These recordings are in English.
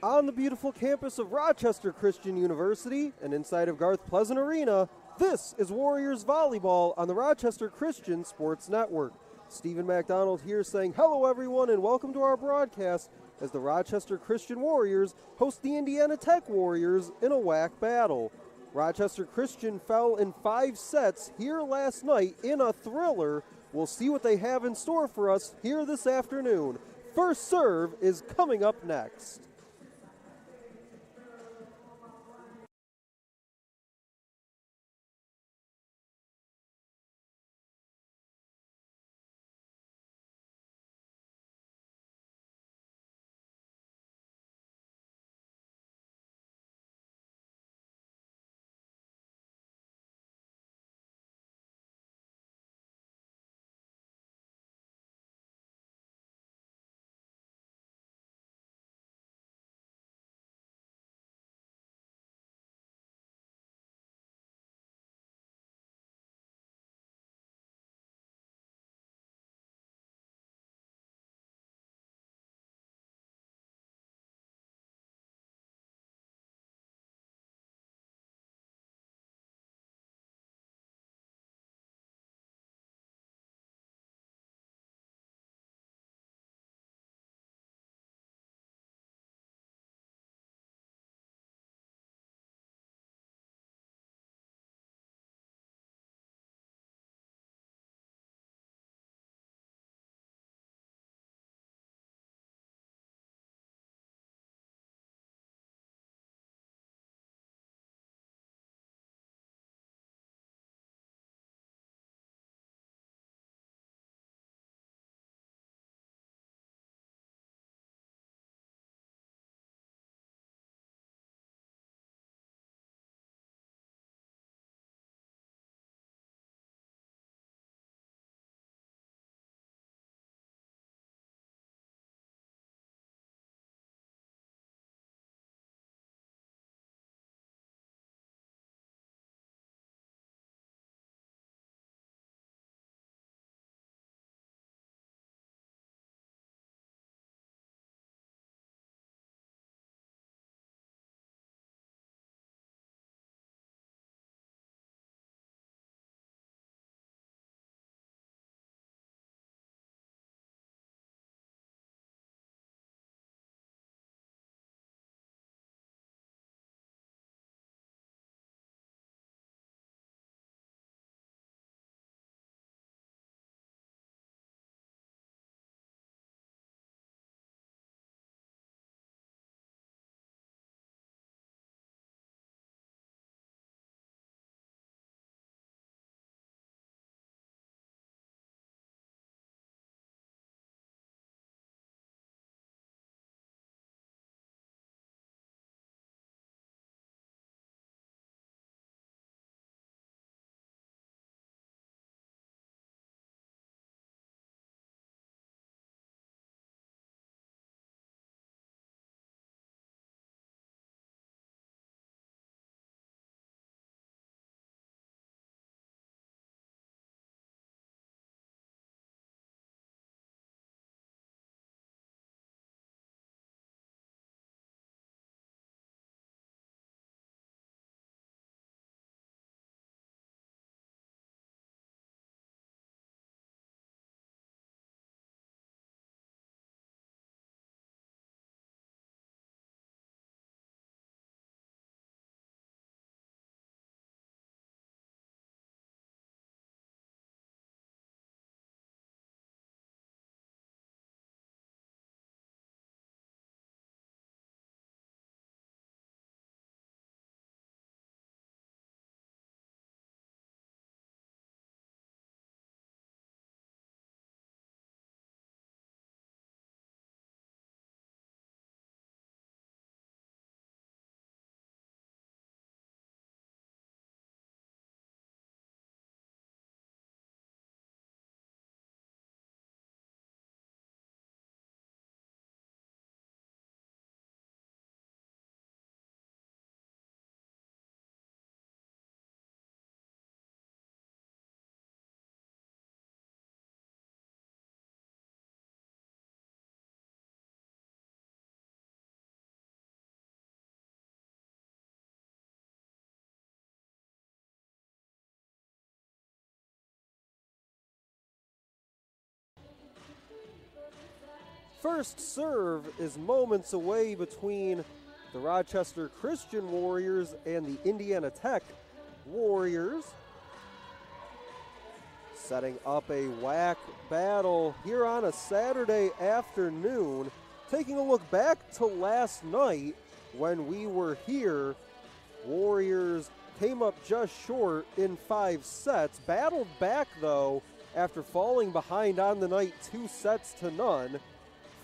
On the beautiful campus of Rochester Christian University and inside of Garth Pleasant Arena, this is Warriors Volleyball on the Rochester Christian Sports Network. Stephen McDonald here saying hello everyone and welcome to our broadcast as the Rochester Christian Warriors host the Indiana Tech Warriors in a WAC battle. Rochester Christian fell in 5 sets here last night in a thriller. We'll see what they have in store for us here this afternoon. First serve is coming up next. First serve is moments away between the Rochester Christian Warriors and the Indiana Tech Warriors. Setting up a whack battle here on a Saturday afternoon. Taking a look back to last night when we were here, Warriors came up just short in 5 sets. Battled back though after falling behind on the night 2-0.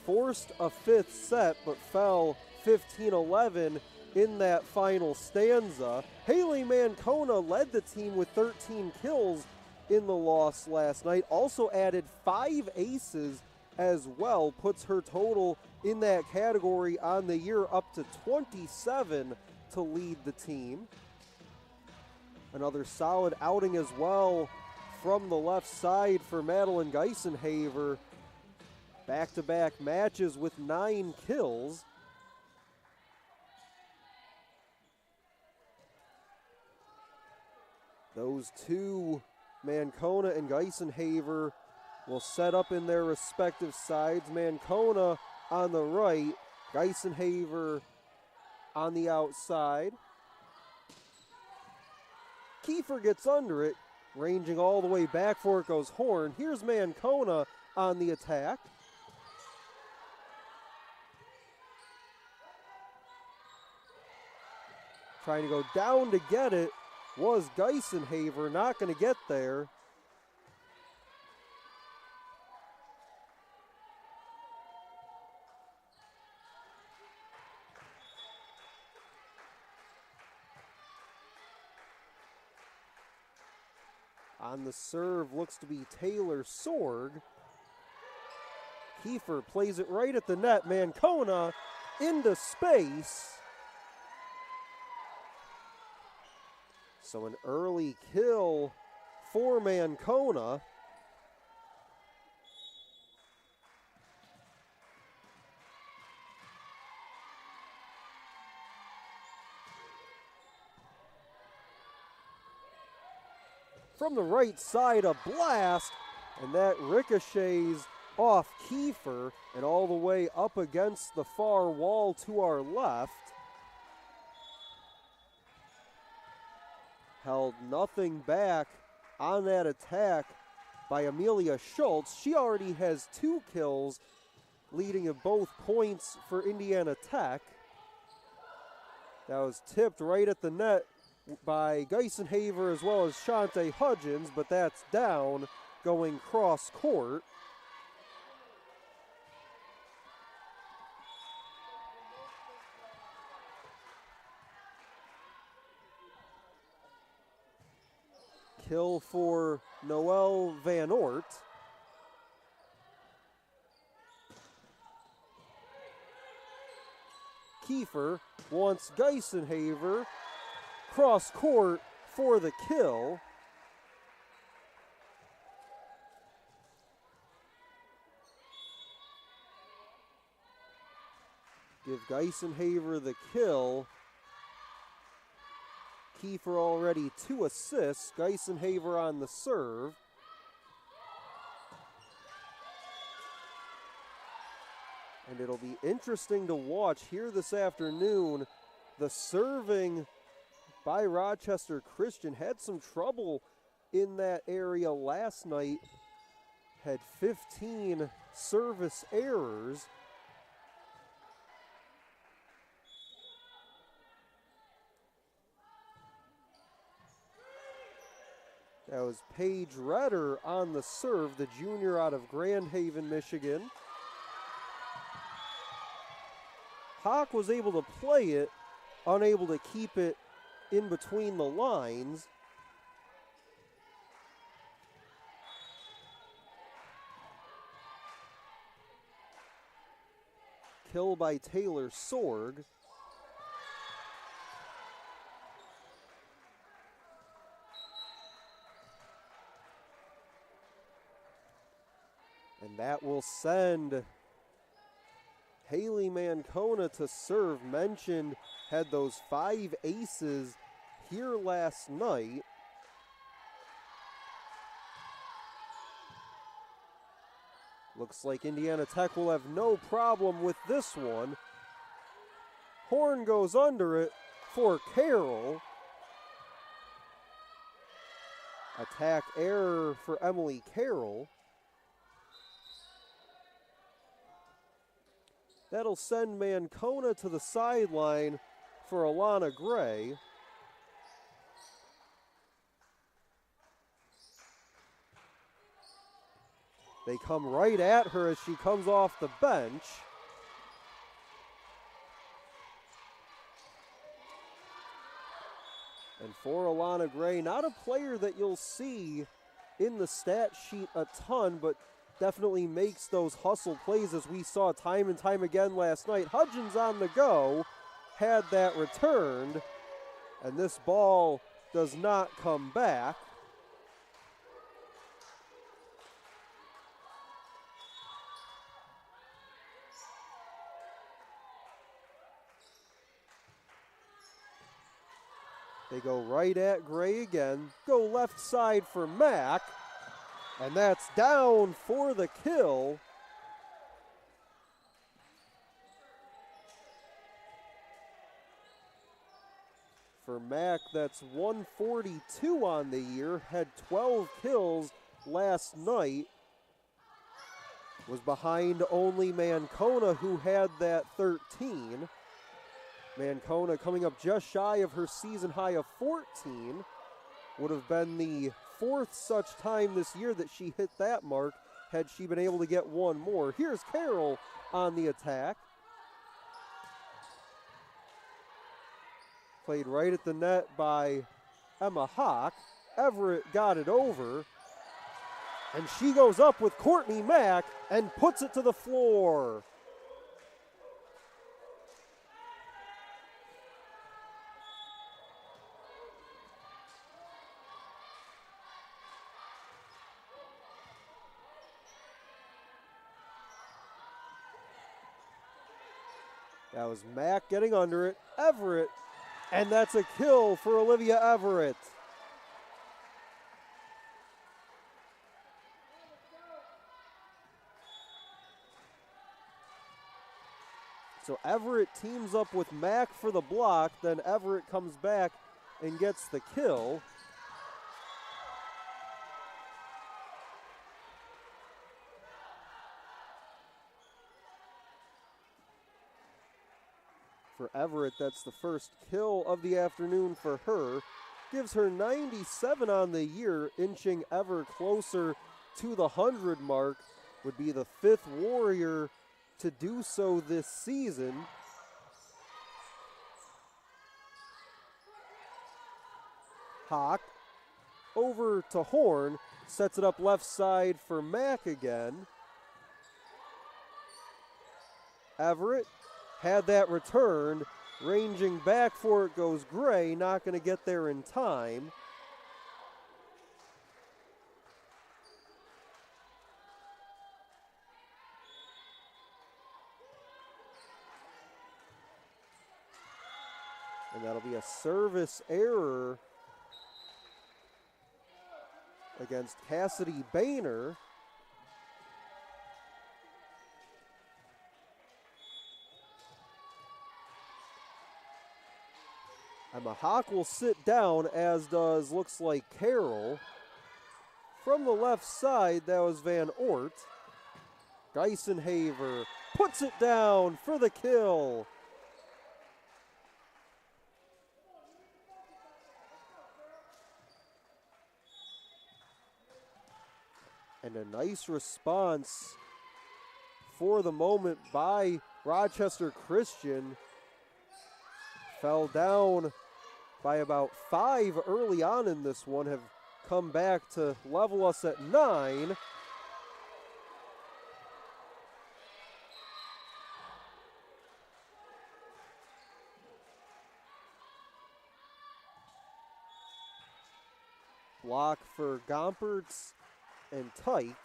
Forced a 5th set but fell 15-11 in that final stanza. Haley Mancona led the team with 13 kills in the loss last night. Also added 5 aces as well. Puts her total in that category on the year up to 27 to lead the team. Another solid outing as well from the left side for Madeline Geisenhaver. Back-to-back matches with 9 kills. Those two, Mancona and Geisenhaver, will set up in their respective sides. Mancona on the right, Geisenhaver on the outside. Kiefer gets under it, ranging all the way back for it goes Horn. Here's Mancona on the attack. Trying to go down to get it was Geisenhaver, not going to get there. On the serve looks to be Taylor Sorg. Kiefer plays it right at the net. Mancona into space. So an early kill for Mancona. From the right side, a blast, and that ricochets off Kiefer and all the way up against the far wall to our left. Held nothing back on that attack by Amelia Schultz. She already has 2 kills, leading at both points for Indiana Tech. That was tipped right at the net by Geisenhaver as well as Shante Hudgens, but that's down, going cross court. Kill for Noelle Van Oort. Kiefer wants Geisenhaver. Cross court for the kill. Give Geisenhaver the kill. Kiefer already 2 assists. Geisenhaver on the serve. And it'll be interesting to watch here this afternoon. The serving by Rochester Christian had some trouble in that area last night. Had 15 service errors. That was Paige Redder on the serve, the junior out of Grand Haven, Michigan. Hawk was able to play it, unable to keep it in between the lines. Kill by Taylor Sorg. And that will send Haley Mancona to serve. Mentioned had those 5 aces here last night. Looks like Indiana Tech will have no problem with this one. Horn goes under it for Carroll. Attack error for Emily Carroll. That'll send Mancona to the sideline for Alana Gray. They come right at her as she comes off the bench. And for Alana Gray, not a player that you'll see in the stat sheet a ton, but definitely makes those hustle plays as we saw time and time again last night. Hudgens on the go, had that returned, and this ball does not come back. They go right at Gray again, go left side for Mack, and that's down for the kill. For Mack, that's 142 on the year, had 12 kills last night. Was behind only Mancona, who had that 13. Mancona coming up just shy of her season high of 14. Would have been the fourth such time this year that she hit that mark had she been able to get one more. Here's Carroll on the attack. Played right at the net by Emma Hawk. Everett got it over. And she goes up with Courtney Mack and puts it to the floor. That was Mack getting under it, Everett, and that's a kill for Olivia Everett. So Everett teams up with Mack for the block, then Everett comes back and gets the kill. For Everett, that's the first kill of the afternoon for her. Gives her 97 on the year, inching ever closer to the 100 mark. Would be the fifth Warrior to do so this season. Hawk over to Horn, sets it up left side for Mack again. Everett had that returned, ranging back for it goes Gray, not going to get there in time. And that'll be a service error against Cassidy Boehner. Emma Hawk will sit down, as does, looks like, Carroll. From the left side, that was Van Oort. Geisenhaver puts it down for the kill. And a nice response for the moment by Rochester Christian. Fell down by about 5 early on in this one, have come back to level us at 9. Block for Gompertz and Tyke.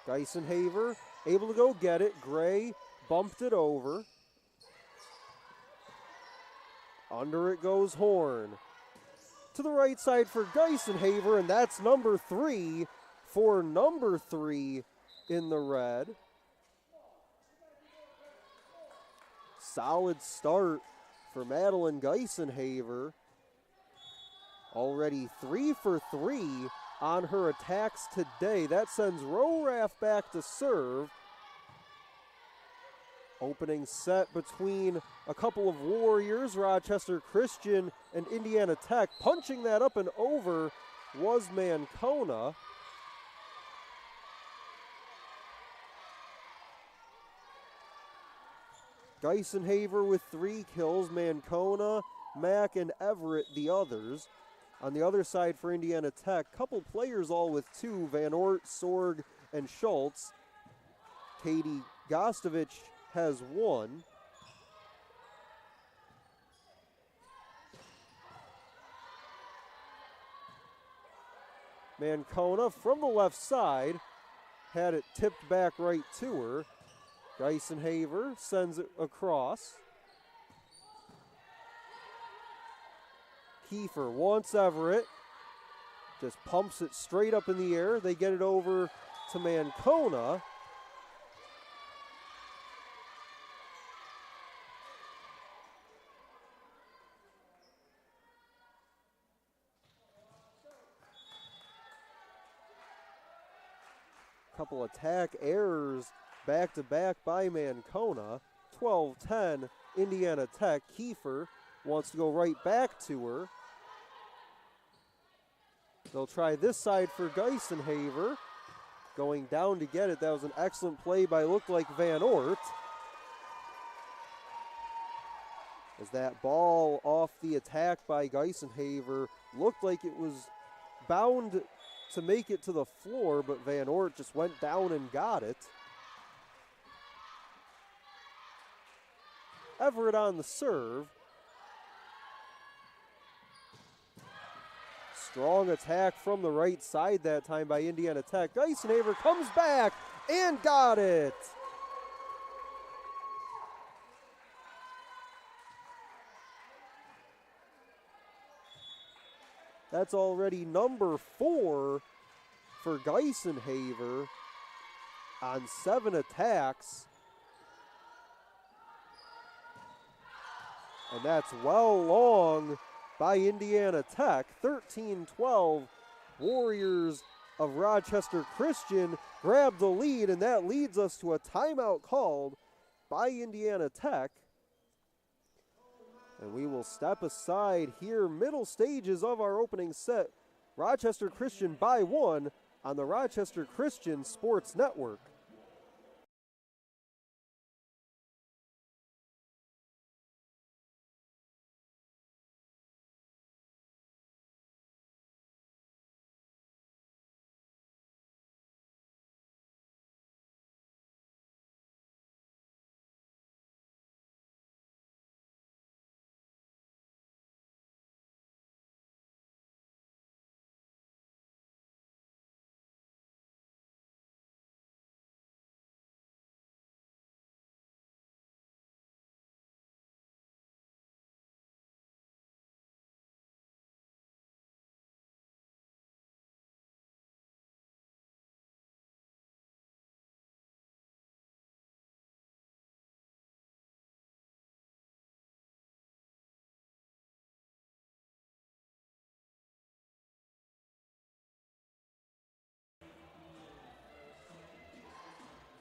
Geisenhaver able to go get it. Gray bumped it over. Under it goes Horn. to the right side for Geisenhaver, and that's number 3 for number 3 in the red. Solid start for Madeline Geisenhaver. Already 3 for 3 on her attacks today. That sends Roraff back to serve. Opening set between a couple of Warriors, Rochester Christian and Indiana Tech. Punching that up and over was Mancona. Geisenhaver with 3 kills, Mancona, Mack, and Everett the others. On the other side for Indiana Tech, couple players all with 2, Van Ort, Sorg, and Schultz. Katie Gostovich has 1. Mancona from the left side had it tipped back right to her. Geisenhaver sends it across. Kiefer wants Everett. Just pumps it straight up in the air. They get it over to Mancona. Couple attack errors back to back by Mancona. 12-10 Indiana Tech. Kiefer wants to go right back to her. They'll try this side for Geisenhaver. Going down to get it. That was an excellent play by, looked like, Van Ort. As that ball off the attack by Geisenhaver looked like it was bound to make it to the floor, but Van Ort just went down and got it. Everett on the serve. Strong attack from the right side that time by Indiana Tech. Geisenhaver comes back and got it. That's already number 4 for Geisenhaver on 7 attacks. And that's well long by Indiana Tech. 13-12, Warriors of Rochester Christian grab the lead, and that leads us to a timeout called by Indiana Tech. And we will step aside here, middle stages of our opening set. Rochester Christian by 1 on the Rochester Christian Sports Network.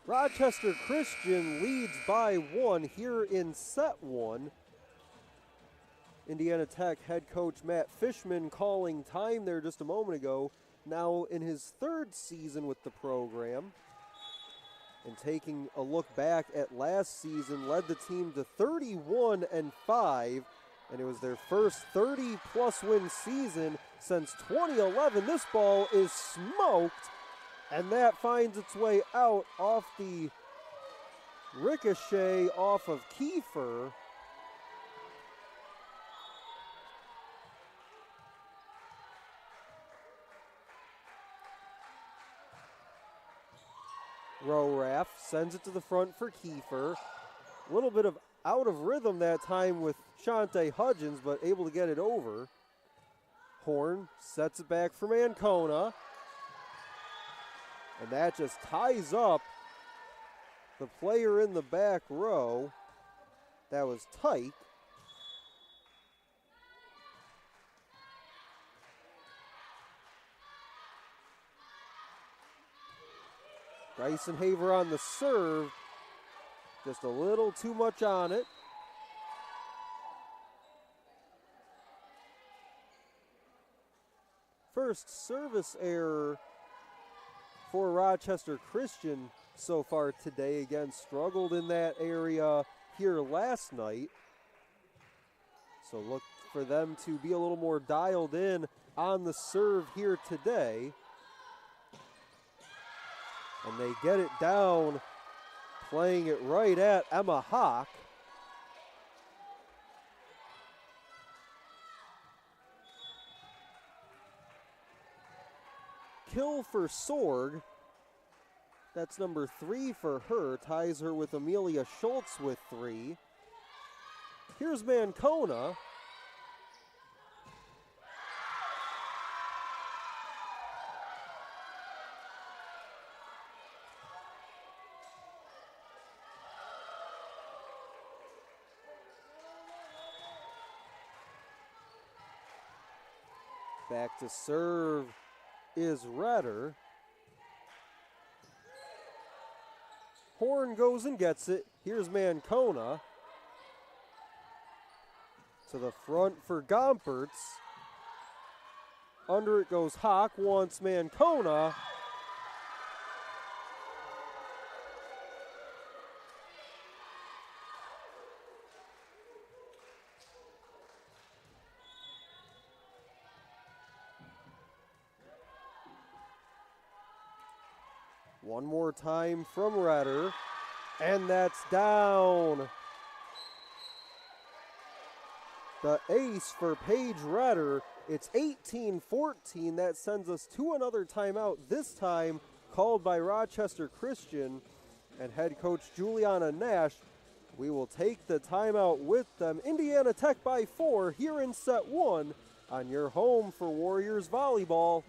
Rochester Christian leads by 1 here in set 1. Indiana Tech head coach Matt Fishman calling time there just a moment ago, now in his 3rd season with the program. And taking a look back at last season, led the team to 31-5, and it was their first 30-plus win season since 2011. This ball is smoked, and that finds its way out off the ricochet off of Kiefer. Roraff sends it to the front for Kiefer. A little bit of out of rhythm that time with Shante Hudgens, but able to get it over. Horn sets it back for Mancona. And that just ties up the player in the back row. That was tight. Geisenhaver on the serve. Just a little too much on it. First service error for Rochester Christian so far today. Again, struggled in that area here last night. So look for them to be a little more dialed in on the serve here today. And they get it down, playing it right at Emma Hawk. Kill for Sorg. That's number 3 for her. Ties her with Amelia Schultz with 3. Here's Mancona. Back to serve is Redder. Horn goes and gets it. Here's Mancona. To the front for Gompertz. Under it goes Hawk, wants Mancona. One more time from Redder, and that's down. The ace for Paige Redder. It's 18-14. That sends us to another timeout, this time called by Rochester Christian and head coach Juliana Nash. We will take the timeout with them. Indiana Tech by 4 here in set 1 on your home for Warriors volleyball.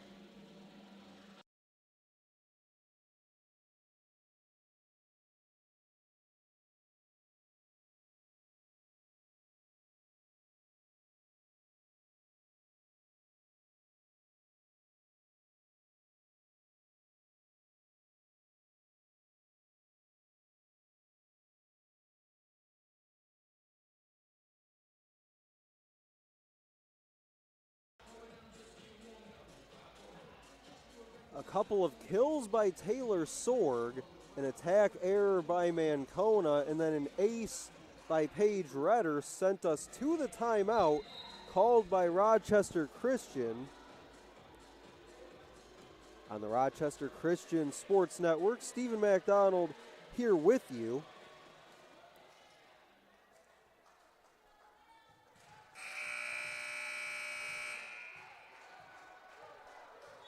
A couple of kills by Taylor Sorg, an attack error by Mancona, and then an ace by Paige Redder sent us to the timeout called by Rochester Christian. On the Rochester Christian Sports Network, Stephen McDonald here with you.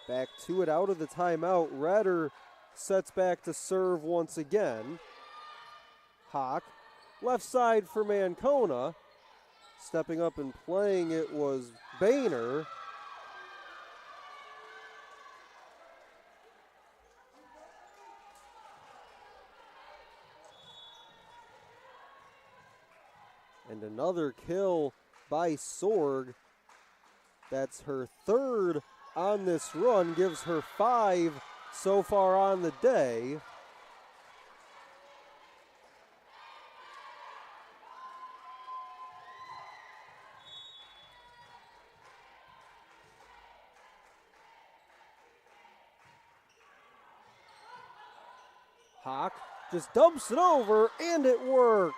Back to it out of the timeout. Redder sets back to serve once again. Hawk, left side for Mancona. Stepping up and playing it was Boehner. And another kill by Sorg. That's her third on this run, gives her 5 so far on the day. Hawk just dumps it over, and it works.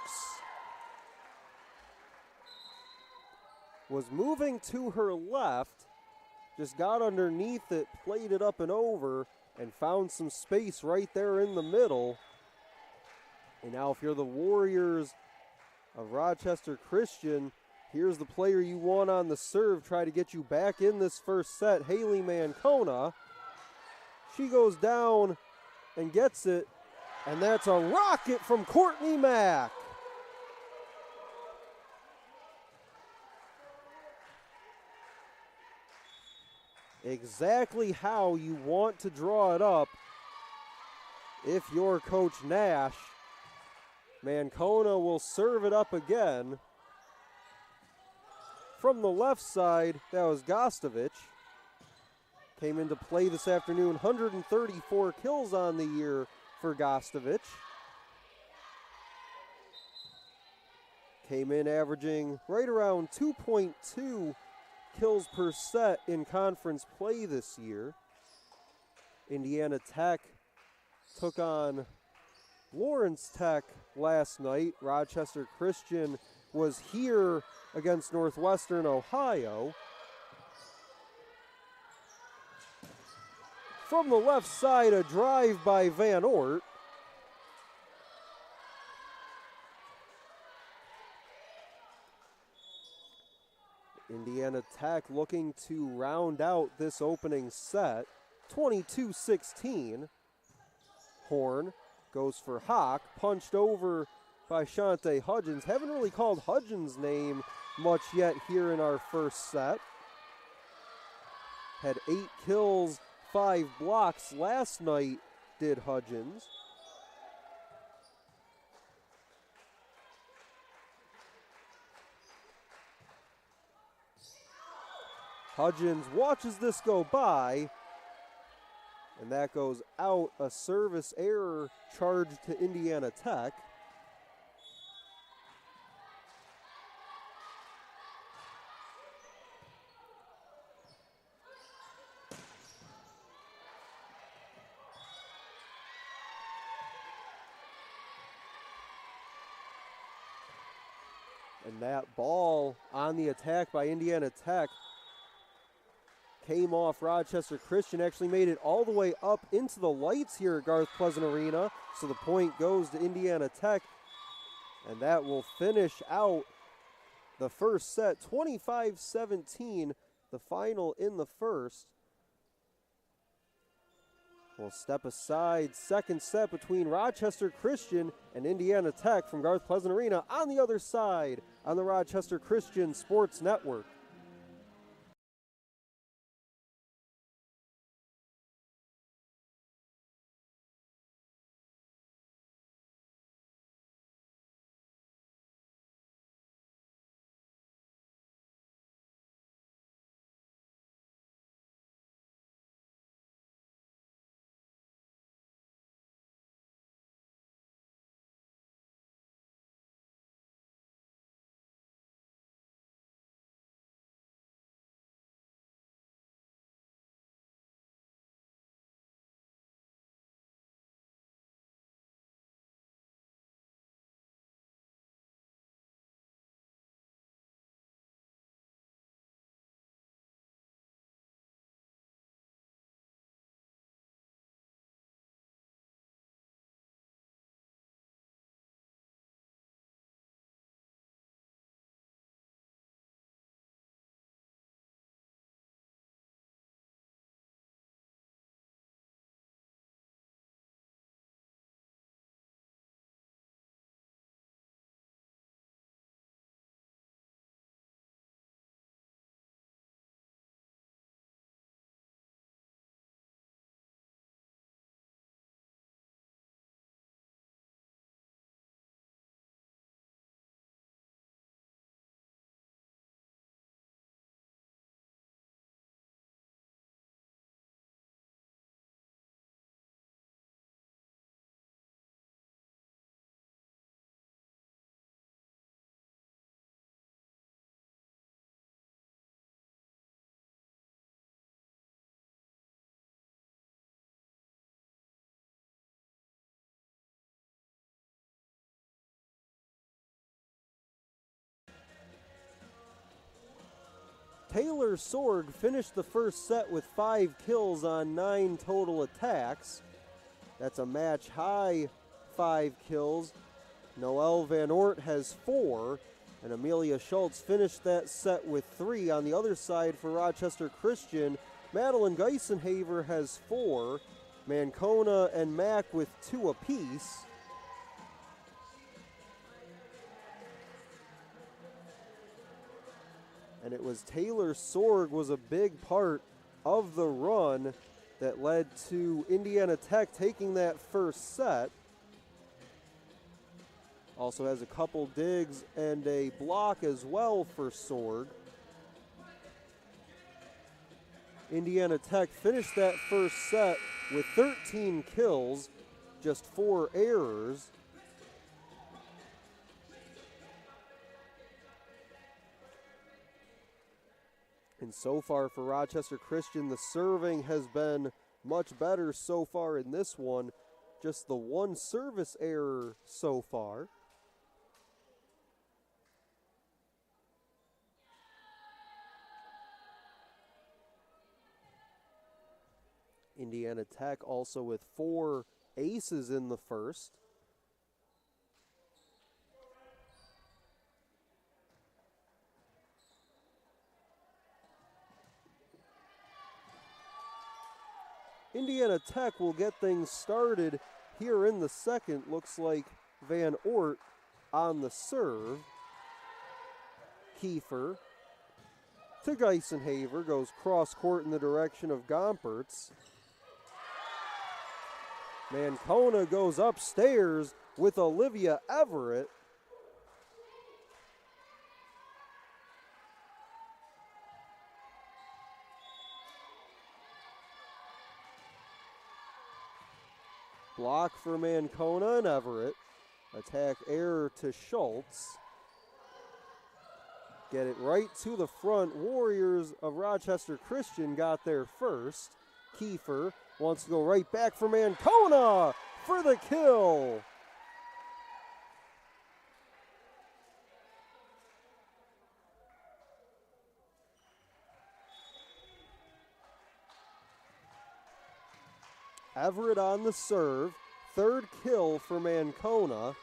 Was moving to her left. Just got underneath it, played it up and over, and found some space right there in the middle. And now if you're the Warriors of Rochester Christian, here's the player you want on the serve. Try to get you back in this first set, Haley Mancona. She goes down and gets it, and that's a rocket from Courtney Mack. exactly how you want to draw it up if you're Coach Nash. Mancona will serve it up again. From the left side, that was Gostovich. Came into play this afternoon, 134 kills on the year for Gostovich. Came in averaging right around 2.2 kills per set in conference play this year. Indiana Tech took on Lawrence Tech last night. Rochester Christian was here against Northwestern Ohio. From the left side, a drive by Van Oort. Indiana Tech looking to round out this opening set, 22-16. Horn goes for Hawk, punched over by Shante Hudgens. Haven't really called Hudgens' name much yet here in our first set. Had 8 kills, 5 blocks last night, did Hudgens. Hudgens watches this go by, and that goes out, a service error charged to Indiana Tech. And that ball on the attack by Indiana Tech came off Rochester Christian, actually made it all the way up into the lights here at Garth Pleasant Arena. So the point goes to Indiana Tech, and that will finish out the first set, 25-17, the final in the first. We'll step aside, second set between Rochester Christian and Indiana Tech from Garth Pleasant Arena on the other side on the Rochester Christian Sports Network. Taylor Sorg finished the first set with 5 kills on 9 total attacks. That's a match high 5 kills. Noelle Van Oort has 4, and Amelia Schultz finished that set with 3. On the other side for Rochester Christian, Madeline Geisenhaver has 4, Mancona and Mack with 2 apiece. And it was Taylor Sorg was a big part of the run that led to Indiana Tech taking that first set. Also has a couple digs and a block as well for Sorg. Indiana Tech finished that first set with 13 kills, just 4 errors. And so far for Rochester Christian, the serving has been much better so far in this one. Just the one service error so far. Indiana Tech also with 4 aces in the first. Indiana Tech will get things started here in the second. Looks like Van Oort on the serve. Kiefer to Geisenhaver, goes cross court in the direction of Gompertz. Mancona goes upstairs with Olivia Everett. Block for Mancona and Everett. Attack error to Schultz. Get it right to the front. Warriors of Rochester Christian got there first. Kiefer wants to go right back for Mancona for the kill. Everett on the serve. Third kill for Mancona.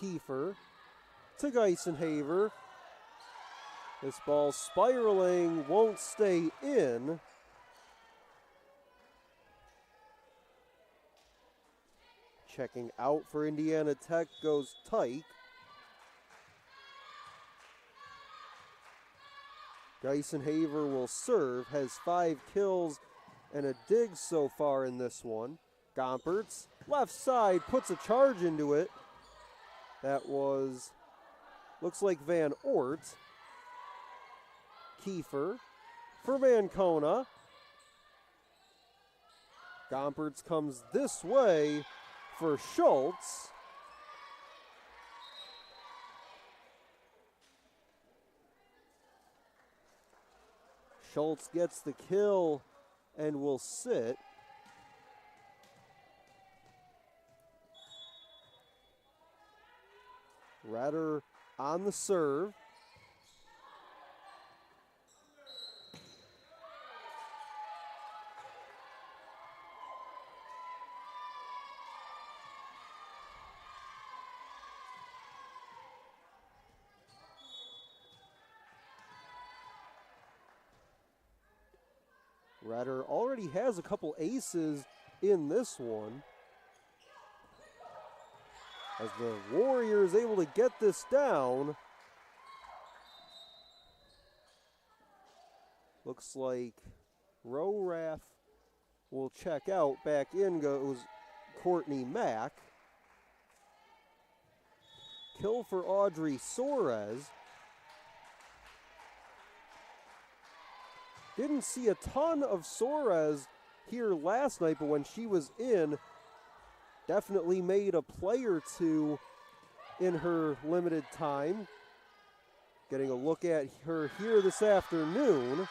Kiefer to Geisenhaver. This ball spiraling, won't stay in. Checking out for Indiana Tech goes Tyke. Geisenhaver will serve, has 5 kills and a dig so far in this one. Gompertz, left side, puts a charge into it. That was, looks like Van Oort. Kiefer for Mancona. Gompertz comes this way for Schultz. Schultz gets the kill and will sit. Ratter on the serve. Ratter already has a couple aces in this one. As the Warriors able to get this down. Looks like Roraff will check out. Back in goes Courtney Mack. Kill for Audrey Soares. Didn't see a ton of Soares here last night, but when she was in, definitely made a play or two in her limited time. Getting a look at her here this afternoon.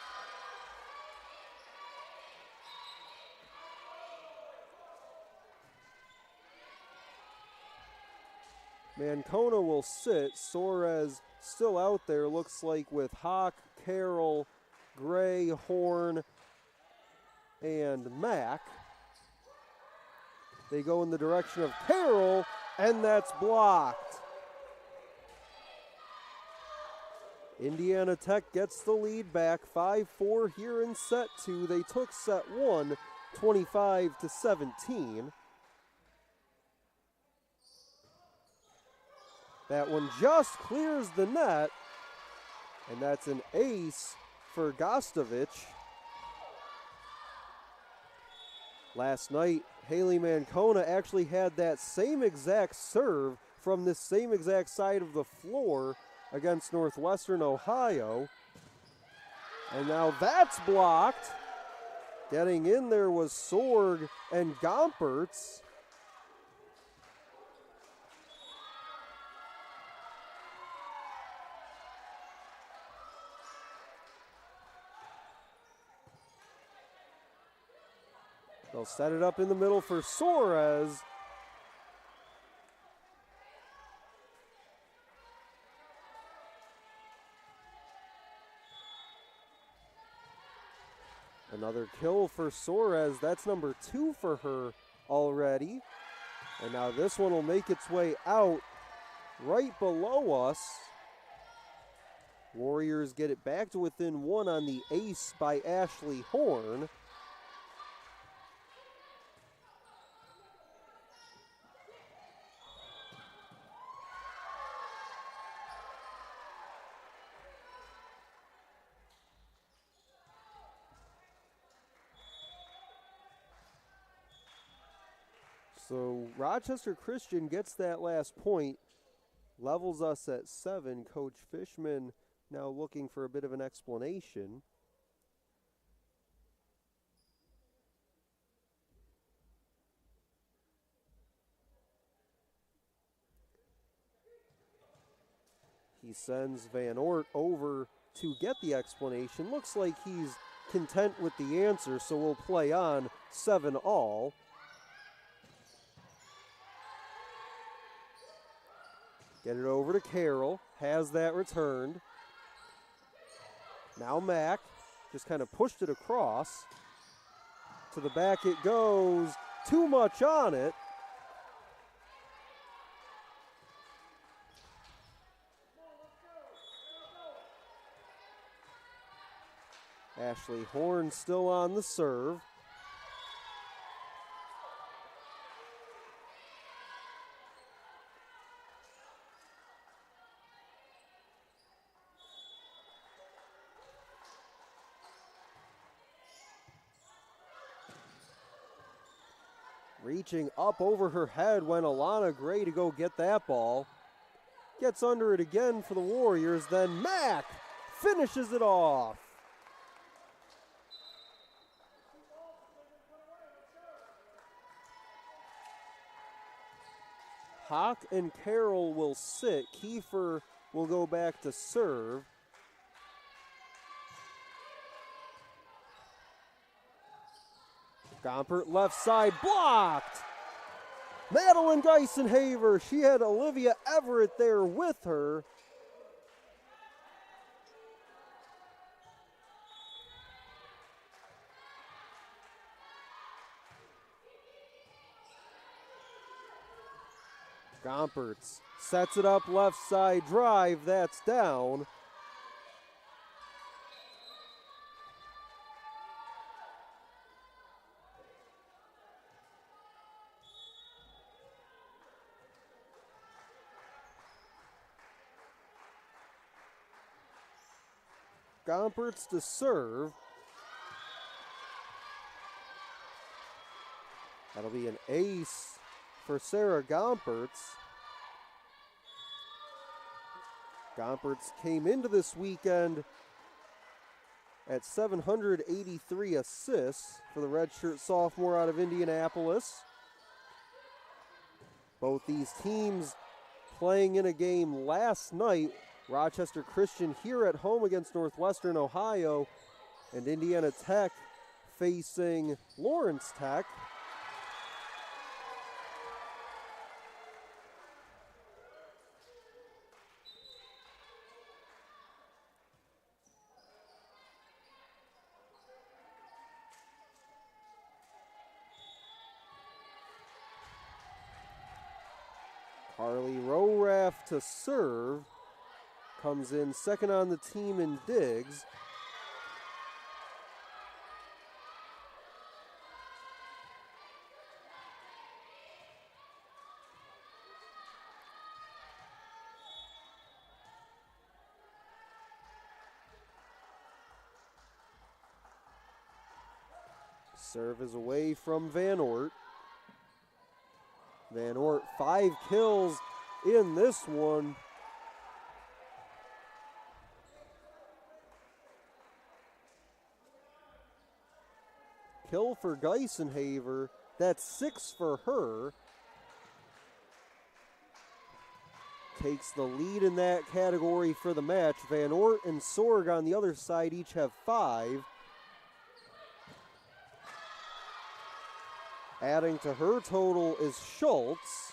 Mancona will sit. Soares still out there, looks like, with Hawk, Carroll, Gray, Horn, and Mack. They go in the direction of Carroll, and that's blocked. Indiana Tech gets the lead back 5-4 here in set 2. They took set 1, 25-17. That one just clears the net, and that's an ace for Gostovich. Last night, Haley Mancona actually had that same exact serve from this same exact side of the floor against Northwestern Ohio. And now that's blocked. Getting in there was Sorg and Gompertz. They'll set it up in the middle for Suarez. Another kill for Suarez. That's number 2 for her already. And now this one will make its way out right below us. Warriors get it back to within 1 on the ace by Ashley Horn. So Rochester Christian gets that last point, levels us at 7. Coach Fishman now looking for a bit of an explanation. He sends Van Oort over to get the explanation. Looks like he's content with the answer, so we'll play on 7-all. Get it over to Carroll, has that returned. Now Mack just kind of pushed it across. To the back it goes, too much on it. Ashley Horn still on the serve. Reaching up over her head went Alana Gray to go get that ball. Gets under it again for the Warriors, then Mack finishes it off. Hawk and Carroll will sit. Kiefer will go back to serve. Gompert left side blocked. Madeline Geisenhaver, she had Olivia Everett there with her. Gompertz sets it up left side drive, that's down. Gompertz to serve. That'll be an ace for Sarah Gompertz. Gompertz came into this weekend at 783 assists for the redshirt sophomore out of Indianapolis. Both these teams playing in a game last night. Rochester Christian here at home against Northwestern Ohio, and Indiana Tech facing Lawrence Tech. Carly Roraff to serve. comes in second on the team in digs. Serve is away from Van Ort. Van Ort, 5 kills in this one. Kill for Geisenhaver. That's 6 for her. Takes the lead in that category for the match. Van Ort and Sorg on the other side each have 5. Adding to her total is Schultz.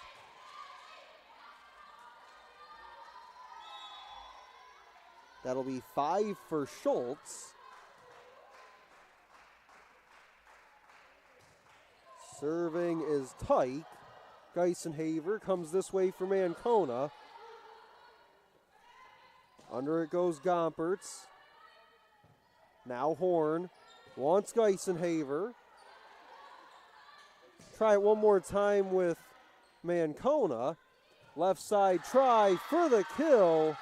That'll be 5 for Schultz. Serving is Tyke. Geisenhaver comes this way from Ancona. Under it goes Gompertz. Now Horn wants Geisenhaver. Try it one more time with Mancona. Left side try for the kill.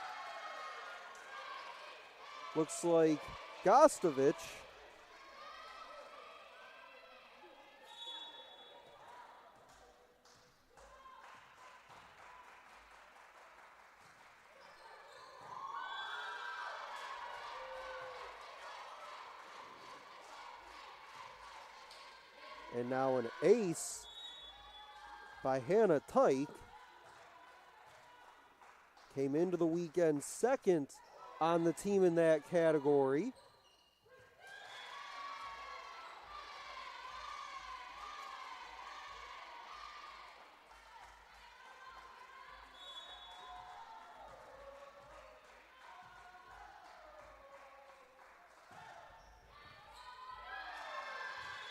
Looks like Gostovich. And now an ace by Hannah Tyke. Came into the weekend second on the team in that category.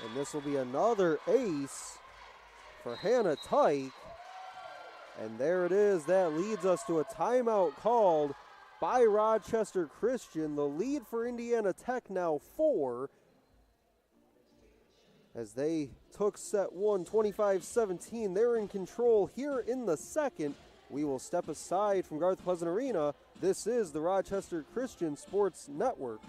And this will be another ace for Hannah Tyke. And there it is. That leads us to a timeout called by Rochester Christian. The lead for Indiana Tech now 4, as they took set 1, 25-17. They're in control here in the second. We will step aside from Garth Pleasant Arena. This is the Rochester Christian Sports Network.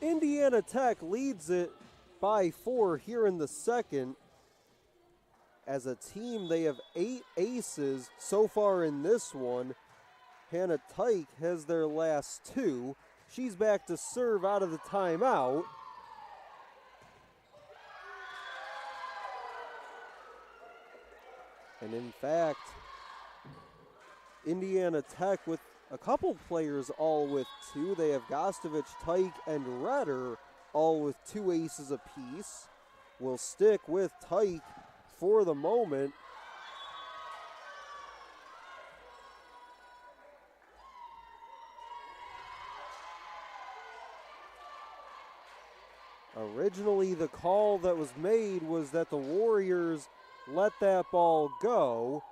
Indiana Tech leads it by 4 here in the second. As a team, they have 8 aces so far in this one. Hannah Tyke has their last 2. She's back to serve out of the timeout. And in fact, Indiana Tech with a couple players all with 2. They have Gostovich, Tyke, and Redder all with 2 aces apiece. We'll stick with Tyke for the moment. Originally, the call that was made was that the Warriors let that ball go,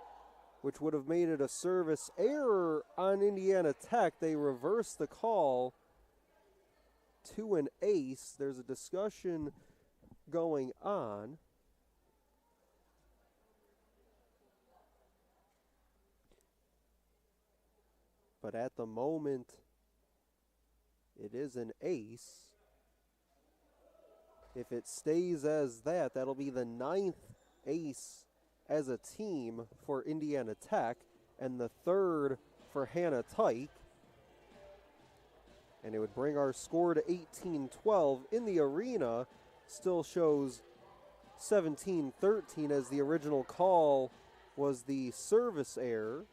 which would have made it a service error on Indiana Tech. They reversed the call to an ace. There's a discussion going on. but at the moment, it is an ace. If it stays as that, that'll be the 9th ace as a team for Indiana Tech and the 3rd for Hannah Tyke. And it would bring our score to 18-12. In the arena, still shows 17-13 as the original call was the service error.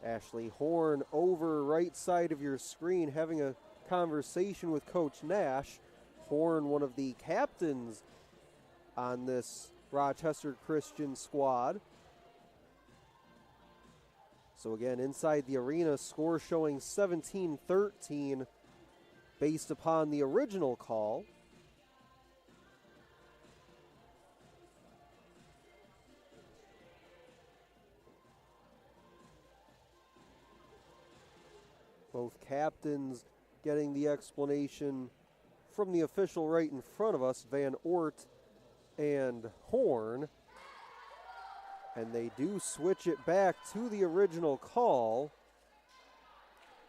Ashley Horn over right side of your screen having a conversation with Coach Nash. Horn, one of the captains on this Rochester Christian squad. So again, inside the arena, score showing 17-13 based upon the original call. Both captains getting the explanation from the official right in front of us, Van Oort and Horn. And they do switch it back to the original call.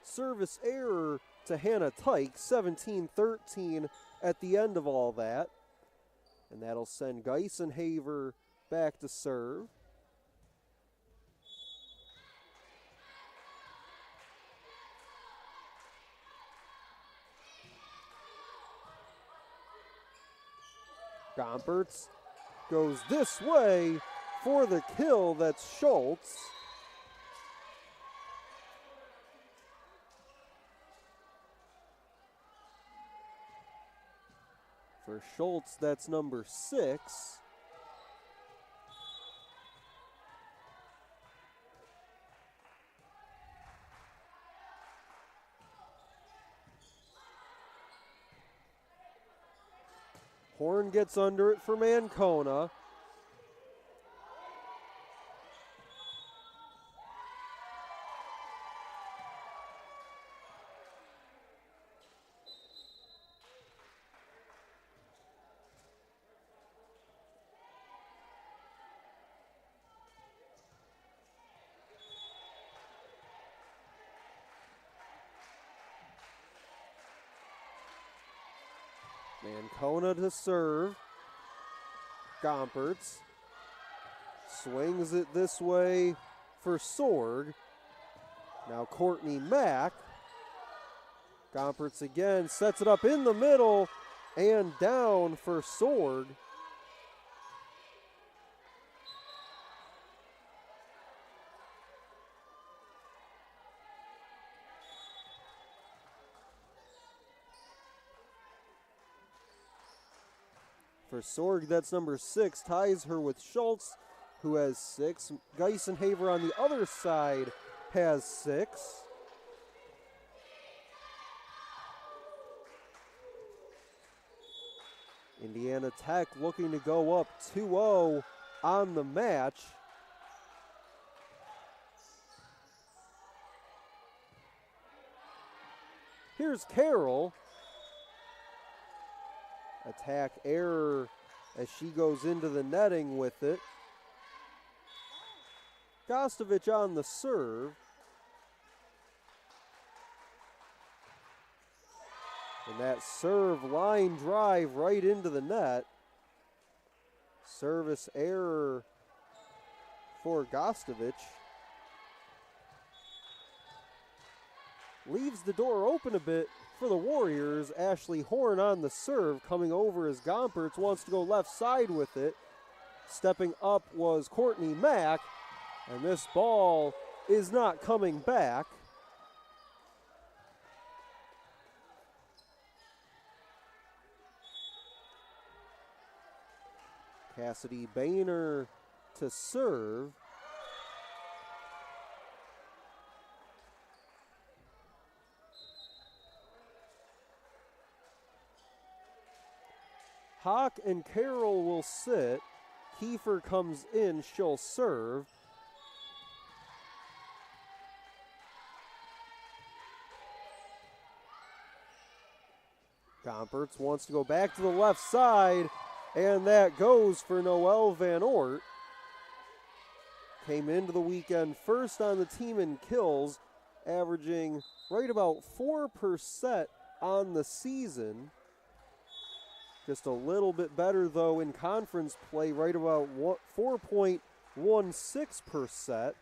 Service error to Hannah Tyke, 17-13 at the end of all that. And that'll send Geisenhaver back to serve. Gompertz goes this way for the kill. That's Schultz. For Schultz, that's number 6. Horn gets under it for Mancona. Mancona to serve. Gompertz swings it this way for Sorg. Now Courtney Mack. Gompertz again sets it up in the middle and down for Sorg. For Sorg, that's number 6, ties her with Schultz, who has 6. Geisenhaver on the other side has 6. Indiana Tech looking to go up 2-0 on the match. Here's Carroll. Attack error as she goes into the netting with it. Gostovich on the serve. And that serve line drive right into the net. Service error for Gostovich. Leaves the door open a bit for the Warriors. Ashley Horn on the serve, coming over as Gompertz wants to go left side with it. Stepping up was Courtney Mack, and this ball is not coming back. Cassidy Boehner to serve. Hawk and Carroll will sit. Kiefer comes in, she'll serve. Gompertz wants to go back to the left side, and that goes for Noelle Van Oort. came into the weekend first on the team in kills, averaging right about 4% on the season. Just a little bit better, though, in conference play, right about 4.16%.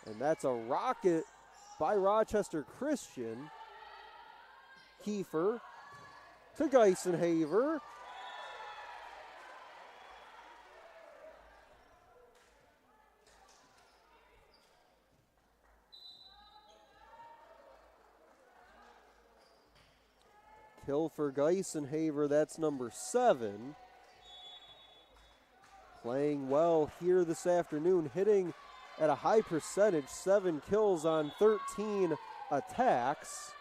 And that's a rocket by Rochester Christian. Kiefer to Geisenhaver. Kill for Geisenhaver, that's number 7. Playing well here this afternoon, hitting at a high percentage, 7 kills on 13 attacks.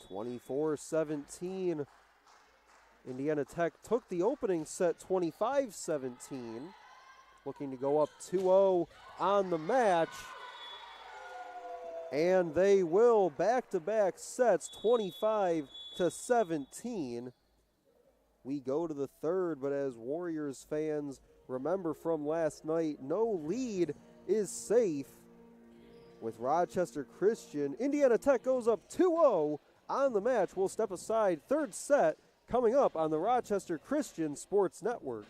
(24-17). Indiana Tech took the opening set 25-17. Looking to go up 2-0 on the match. And they will back-to-back sets, 25-17. We go to the third, but as Warriors fans remember from last night, no lead is safe with Rochester Christian. Indiana Tech goes up 2-0 on the match. We'll step aside. Third set coming up on the Rochester Christian Sports Network.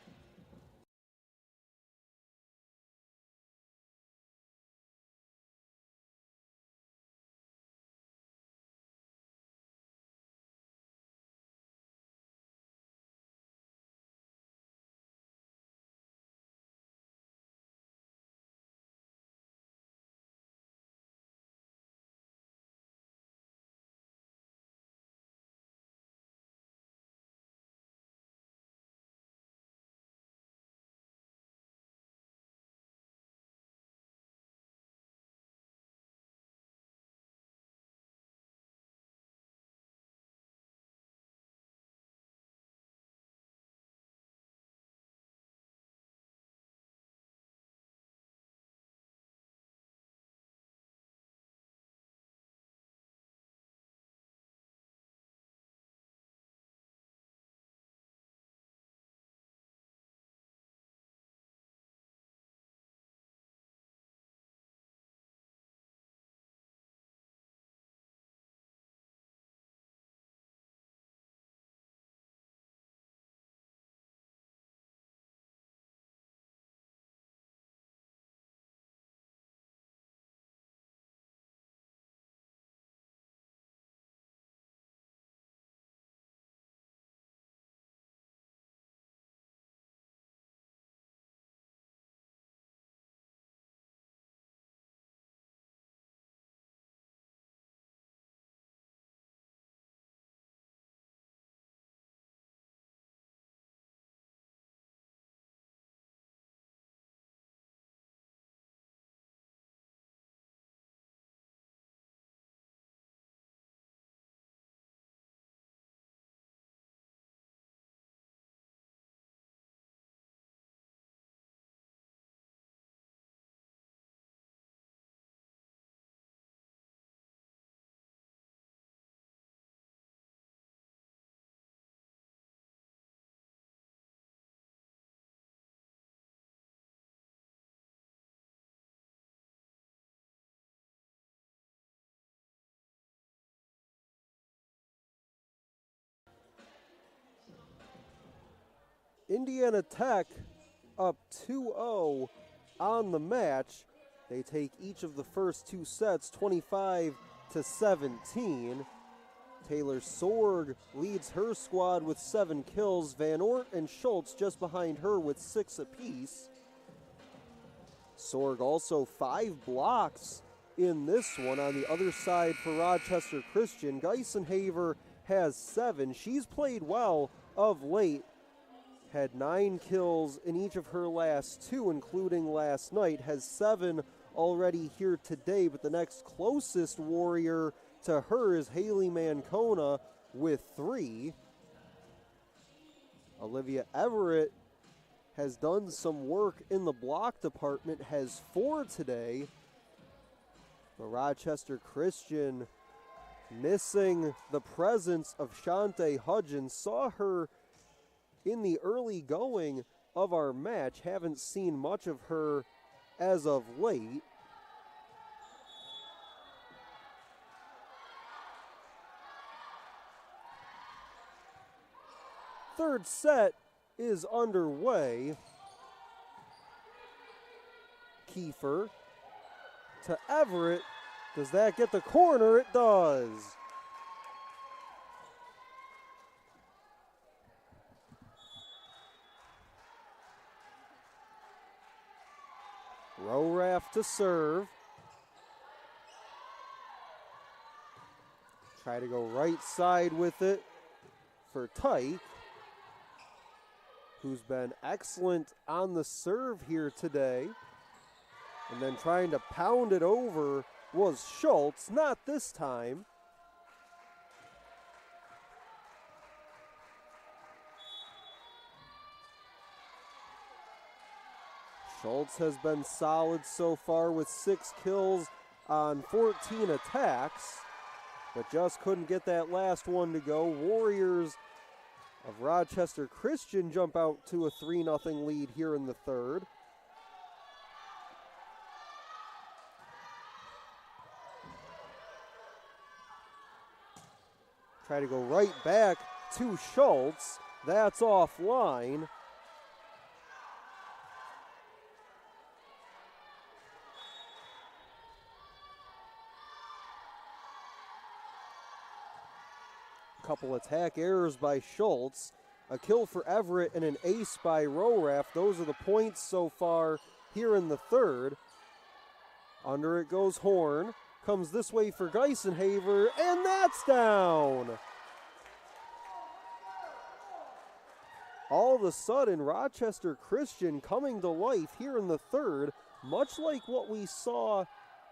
Indiana Tech up 2-0 on the match. They take each of the first two sets, 25-17. Taylor Sorg leads her squad with 7 kills. Van Ort and Schultz just behind her with 6 apiece. Sorg also 5 blocks in this one. On the other side for Rochester Christian, Geisenhaver has 7. She's played well of late. Had 9 kills in each of her last 2, including last night. Has 7 already here today, but the next closest Warrior to her is Haley Mancona with 3. Olivia Everett has done some work in the block department, has 4 today. But Rochester Christian missing the presence of Shante Hudgens. Saw her in the early going of our match. Haven't seen much of her as of late. Third set is underway. Kiefer to Everett. Does that get the corner? It does. Rowraff to serve. Try to go right side with it for Tyke, who's been excellent on the serve here today. And then trying to pound it over was Schultz, not this time. Schultz has been solid so far with 6 kills on 14 attacks, but just couldn't get that last one to go. Warriors of Rochester Christian jump out to a 3-0 lead here in the third. Try to go right back to Schultz. That's offline. Couple attack errors by Schultz. A kill for Everett and an ace by Rowraff. Those are the points so far here in the third. Under it goes Horn. Comes this way for Geisenhaver, and that's down. All of a sudden, Rochester Christian coming to life here in the third, much like what we saw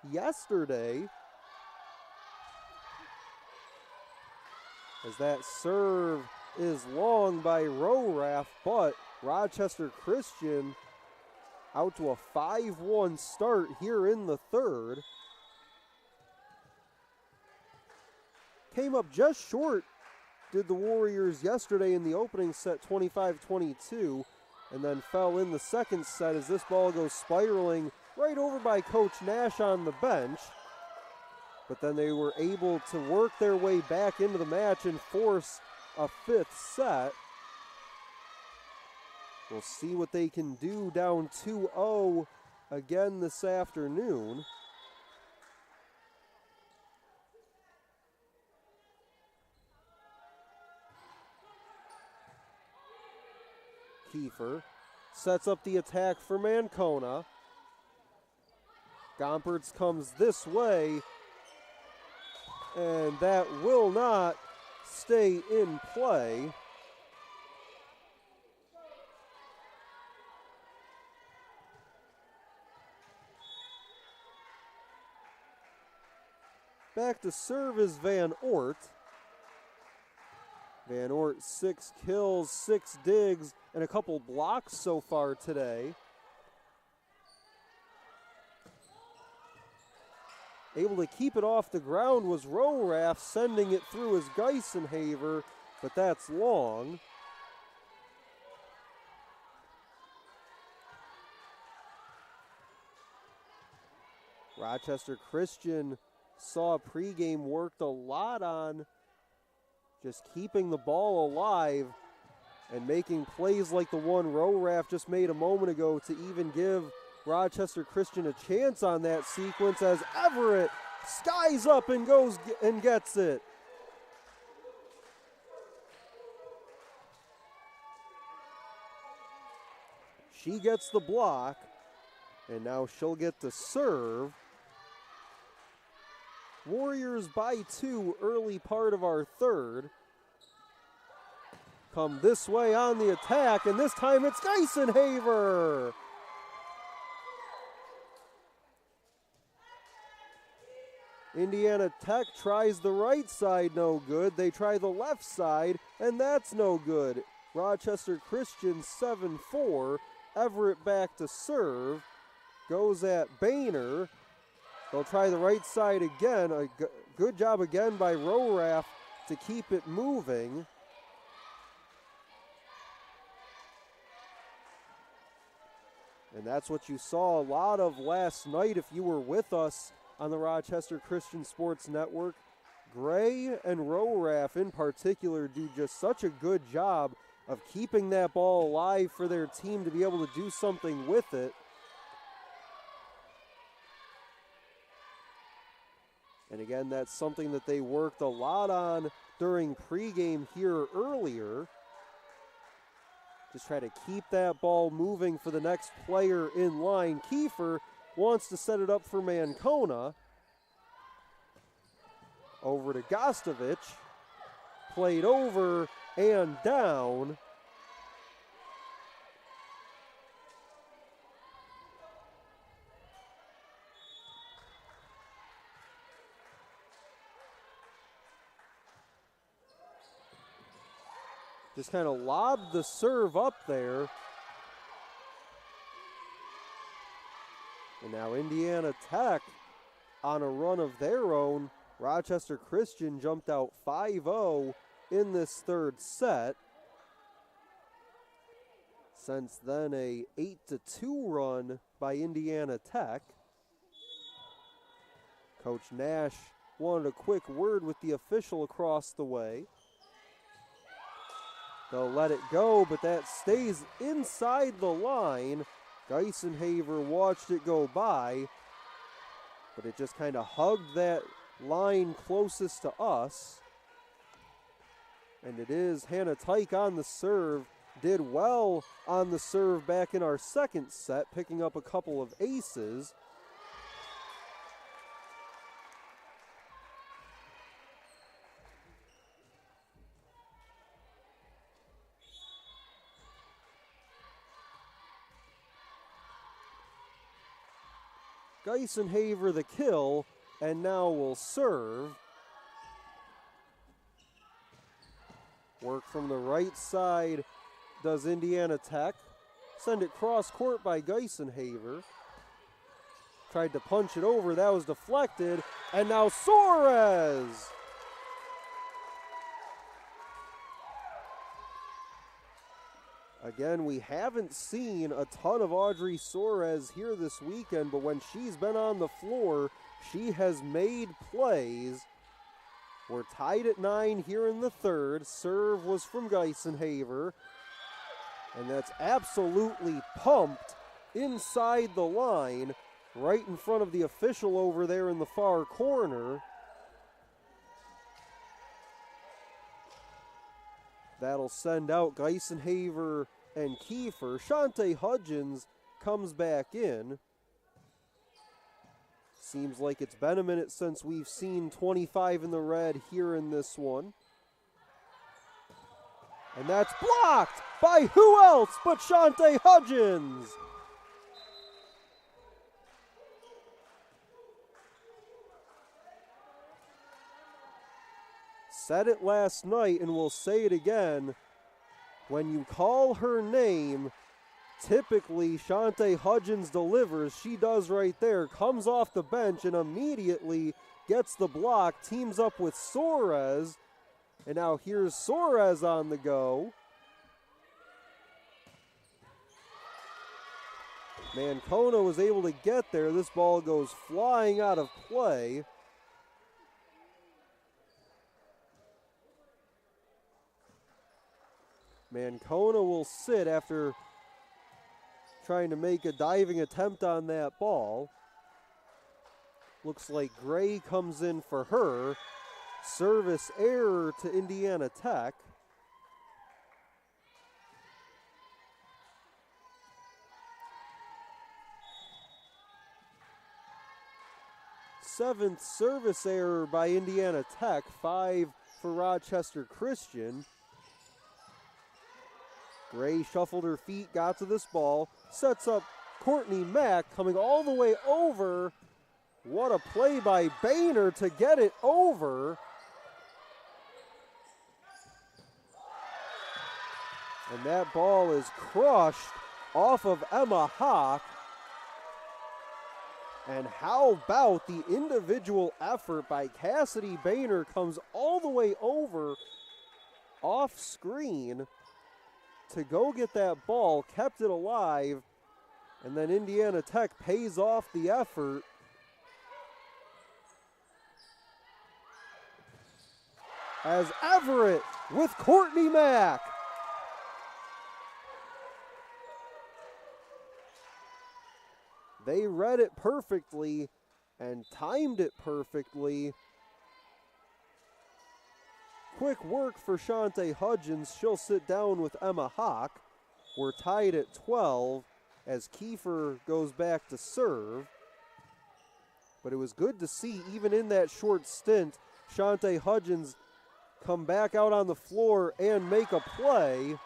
yesterday. As that serve is long by Rowraff, but Rochester Christian out to a 5-1 start here in the third. Came up just short, did the Warriors yesterday in the opening set, 25-22, and then fell in the second set as this ball goes spiraling right over by Coach Nash on the bench. But then they were able to work their way back into the match and force a 5th set. We'll see what they can do down 2-0 again this afternoon. Kiefer sets up the attack for Mancona. Gompertz comes this way, and that will not stay in play. Back to serve is Van Oort. Van Oort, 6 kills, 6 digs, and a couple blocks so far today. Able to keep it off the ground was Rowraff, sending it through as Geisenhaver, but that's long. Rochester Christian saw pregame worked a lot on just keeping the ball alive and making plays like the one Rowraff just made a moment ago to even give Rochester Christian a chance on that sequence as Everett skies up and goes and gets it. She gets the block, and now she'll get to serve. Warriors by 2 early part of our third. Come this way on the attack, and this time it's Geisenhaver. Indiana Tech tries the right side, no good. They try the left side, and that's no good. Rochester Christian 7-4 Everett back to serve. Goes at Boehner. They'll try the right side again. A good job again by Roraff to keep it moving. And that's what you saw a lot of last night if you were with us on the Rochester Christian Sports Network. Gray and Roraff in particular do just such a good job of keeping that ball alive for their team to be able to do something with it. And again, that's something that they worked a lot on during pregame here earlier. Just try to keep that ball moving for the next player in line. Kiefer wants to set it up for Mancona. Over to Gostovich. Played over and down. Just kind of lobbed the serve up there. And now Indiana Tech on a run of their own. Rochester Christian jumped out 5-0 in this third set. Since then, a 8-2 run by Indiana Tech. Coach Nash wanted a quick word with the official across the way. They'll let it go, but that stays inside the line. Geisenhaver watched it go by, but it just kind of hugged that line closest to us. And it is Hannah Tyke on the serve. Did well on the serve back in our second set, picking up a couple of aces. Geisenhaver the kill, and now will serve. Work from the right side does Indiana Tech. Send it cross court by Geisenhaver. Tried to punch it over, that was deflected, and now Suarez! Again, we haven't seen a ton of Audrey Suarez here this weekend, but when she's been on the floor, she has made plays. We're tied at 9 here in the third. Serve was from Geisenhaver, and that's absolutely pumped inside the line, right in front of the official over there in the far corner. That'll send out Geisenhaver and Kiefer. Shante Hudgens comes back in. Seems like it's been a minute since we've seen 25 in the red here in this one. And that's blocked by who else but Shante Hudgens. Said it last night and we'll say it again. When you call her name, typically Shante Hudgens delivers. She does right there. Comes off the bench and immediately gets the block. Teams up with Suarez. And now here's Suarez on the go. Mancona was able to get there. This ball goes flying out of play. Mancona will sit after trying to make a diving attempt on that ball. Looks like Gray comes in for her. Service error to Indiana Tech. Seventh service error by Indiana Tech. 5 for Rochester Christian. Gray shuffled her feet, got to this ball, sets up Courtney Mack coming all the way over. What a play by Boehner to get it over. And that ball is crushed off of Emma Hawk. And how about the individual effort by Cassidy Boehner comes all the way over off screen to go get that ball, kept it alive, and then Indiana Tech pays off the effort. As Everett with Courtney Mack. They read it perfectly and timed it perfectly. Quick work for Shante Hudgens. She'll sit down with Emma Hawk. We're tied at 12 as Kiefer goes back to serve. But it was good to see, even in that short stint, Shante Hudgens come back out on the floor and make a play.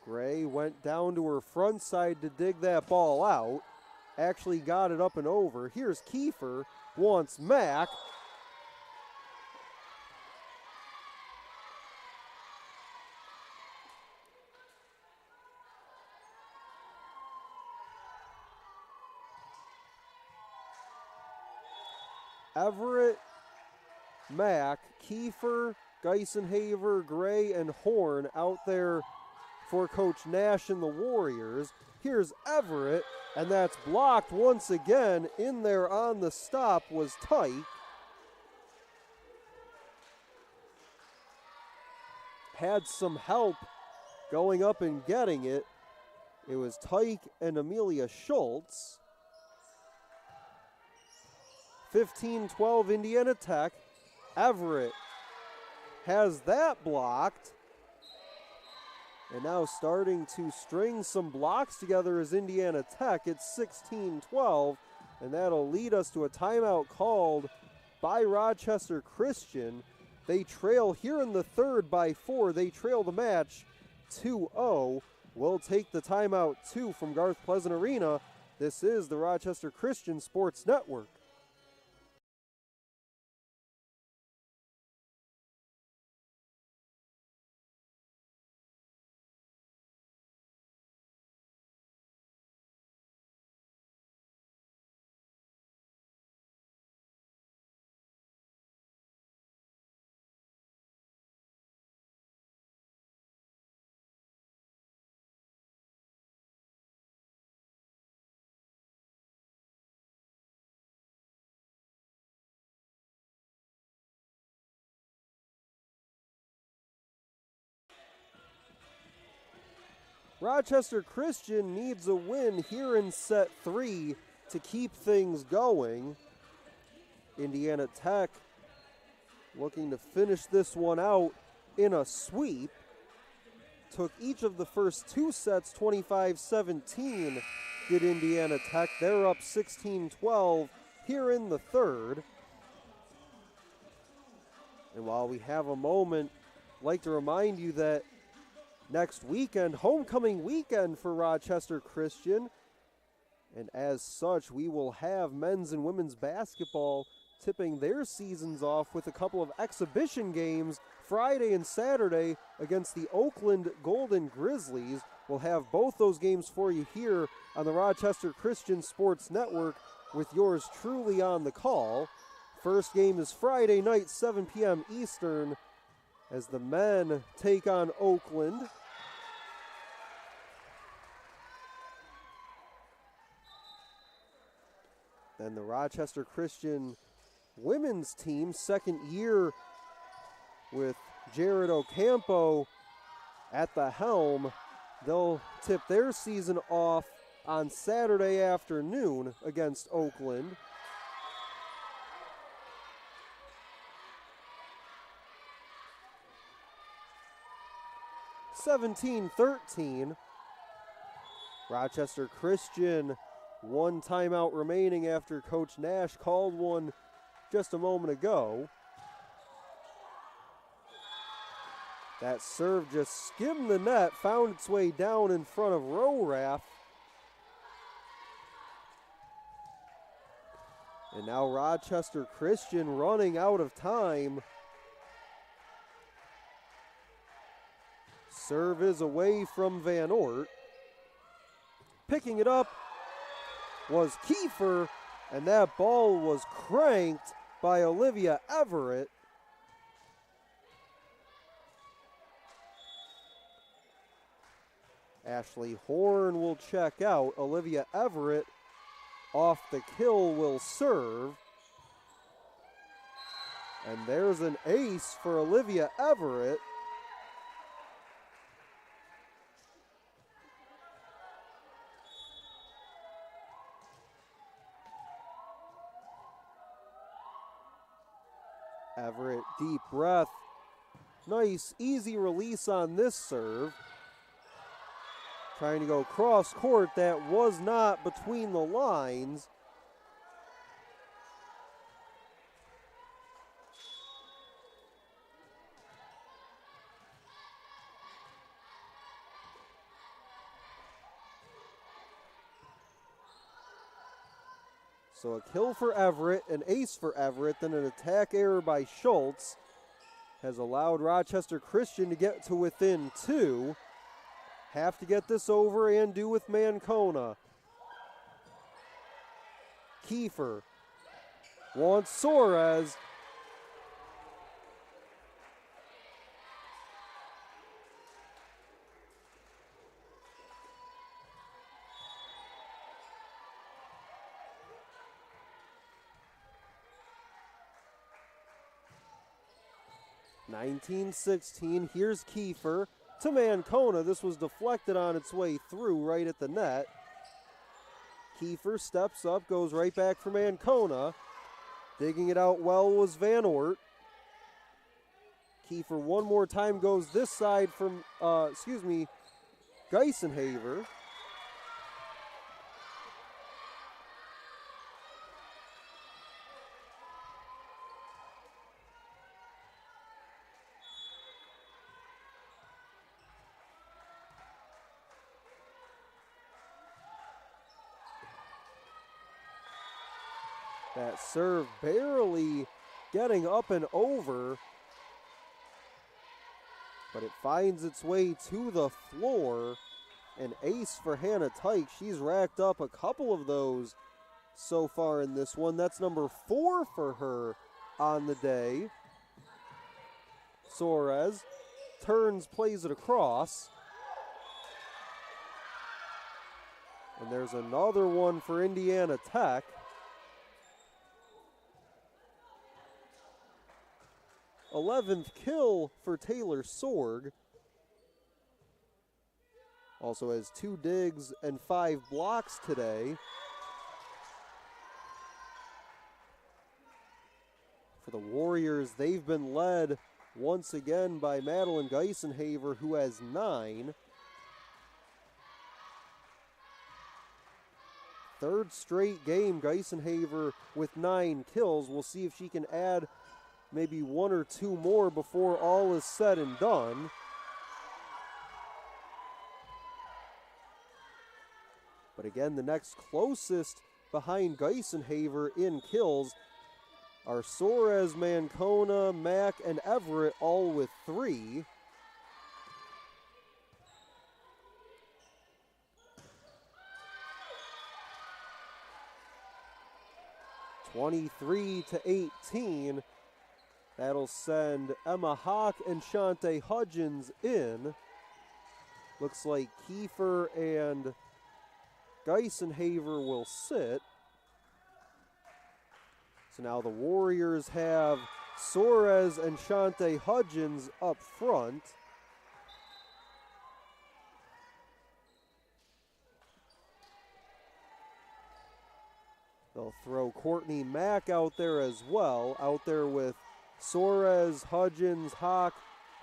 Gray went down to her front side to dig that ball out. Actually got it up and over. Here's Kiefer, wants Mack. Everett, Mack, Kiefer, Geisenhaver, Gray, and Horn out there for Coach Nash and the Warriors. Here's Everett, and that's blocked once again. In there on the stop was Tyke. Had some help going up and getting it. It was Tyke and Amelia Schultz. 15-12 Indiana Tech. Everett has that blocked. And now starting to string some blocks together is Indiana Tech. It's 16-12, and that'll lead us to a timeout called by Rochester Christian. They trail here in the third by 4. They trail the match 2-0. We'll take the timeout 2 from Garth Pleasant Arena. This is the Rochester Christian Sports Network. Rochester Christian needs a win here in set 3 to keep things going. Indiana Tech looking to finish this one out in a sweep. Took each of the first 2 sets 25-17, did Indiana Tech. They're up 16-12 here in the third. And while we have a moment, I'd like to remind you that next weekend, homecoming weekend for Rochester Christian. And as such, we will have men's and women's basketball tipping their seasons off with a couple of exhibition games Friday and Saturday against the Oakland Golden Grizzlies. We'll have both those games for you here on the Rochester Christian Sports Network with yours truly on the call. First game is Friday night, 7 p.m. Eastern, as the men take on Oakland. Then the Rochester Christian women's team, second year with Jared Ocampo at the helm. They'll tip their season off on Saturday afternoon against Oakland. (17-13). Rochester Christian, one timeout remaining after Coach Nash called one just a moment ago. That serve just skimmed the net, found its way down in front of Roraff. And now Rochester Christian running out of time. Serve is away from Van Oort. Picking it up was Kiefer, and that ball was cranked by Olivia Everett. Ashley Horn will check out. Olivia Everett off the kill will serve. And there's an ace for Olivia Everett. Everett, deep breath. Nice, easy release on this serve. Trying to go cross court, that was not between the lines. So a kill for Everett, an ace for Everett, then an attack error by Schultz has allowed Rochester Christian to get to within 2. Have to get this over and do with Mancona. Kiefer wants Suarez. (19-16). Here's Kiefer to Mancona. This was deflected on its way through right at the net. Kiefer steps up, goes right back for Mancona. Digging it out well was Van Oort. Kiefer one more time goes this side from, Geisenhaver. That serve barely getting up and over, but it finds its way to the floor. An ace for Hannah Tyke. She's racked up a couple of those so far in this one. That's number 4 for her on the day. Suarez turns, plays it across. And there's another one for Indiana Tech. 11th kill for Taylor Sorg. Also has 2 digs and 5 blocks today. For the Warriors, they've been led once again by Madeline Geisenhaver, who has 9. Third straight game, Geisenhaver with 9 kills. We'll see if she can add maybe 1 or 2 more before all is said and done. But again, the next closest behind Geisenhaver in kills are Suarez, Mancona, Mack, and Everett, all with 3. (23-18). That'll send Emma Hawk and Shante Hudgens in. Looks like Kiefer and Geisenhaver will sit. So now the Warriors have Suarez and Shante Hudgens up front. They'll throw Courtney Mack out there as well, out there with Suarez, Hudgens, Hawk,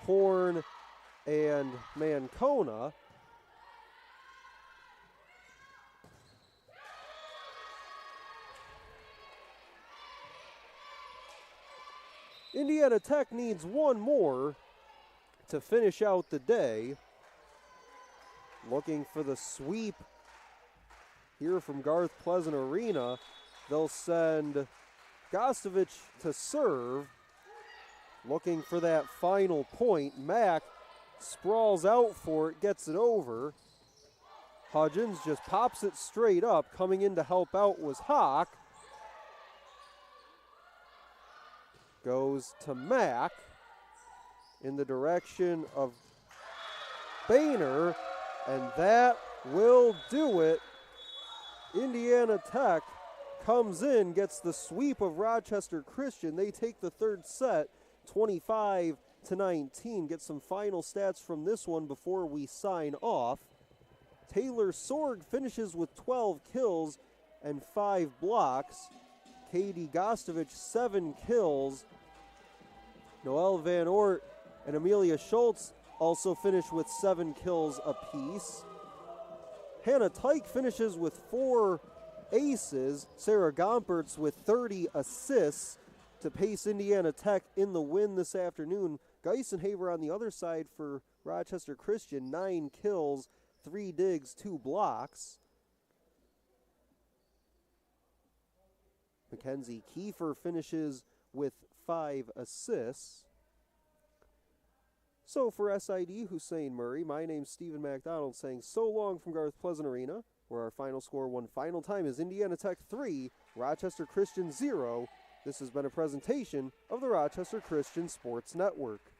Horn, and Mancona. Indiana Tech needs 1 more to finish out the day. Looking for the sweep here from Garth Pleasant Arena. They'll send Gostovic to serve. Looking for that final point. Mack sprawls out for it, gets it over. Hudgens just pops it straight up. Coming in to help out was Hawk. Goes to Mack in the direction of Boehner, and that will do it. Indiana Tech comes in, gets the sweep of Rochester Christian. They take the third set, 25-19. Get some final stats from this one before we sign off. Taylor Sorg finishes with 12 kills and 5 blocks. Katie Gostovic, 7 kills. Noelle Van Ort and Amelia Schultz also finish with 7 kills apiece. Hannah Tyke finishes with 4 aces. Sarah Gompertz with 30 assists to pace Indiana Tech in the win this afternoon. Geisenhaber on the other side for Rochester Christian, 9 kills, 3 digs, 2 blocks. Mackenzie Kiefer finishes with 5 assists. So for SID Hussein Murray, my name's Stephen MacDonald saying so long from Garth Pleasant Arena, where our final score one final time is Indiana Tech 3, Rochester Christian 0. This has been a presentation of the Rochester Christian Sports Network.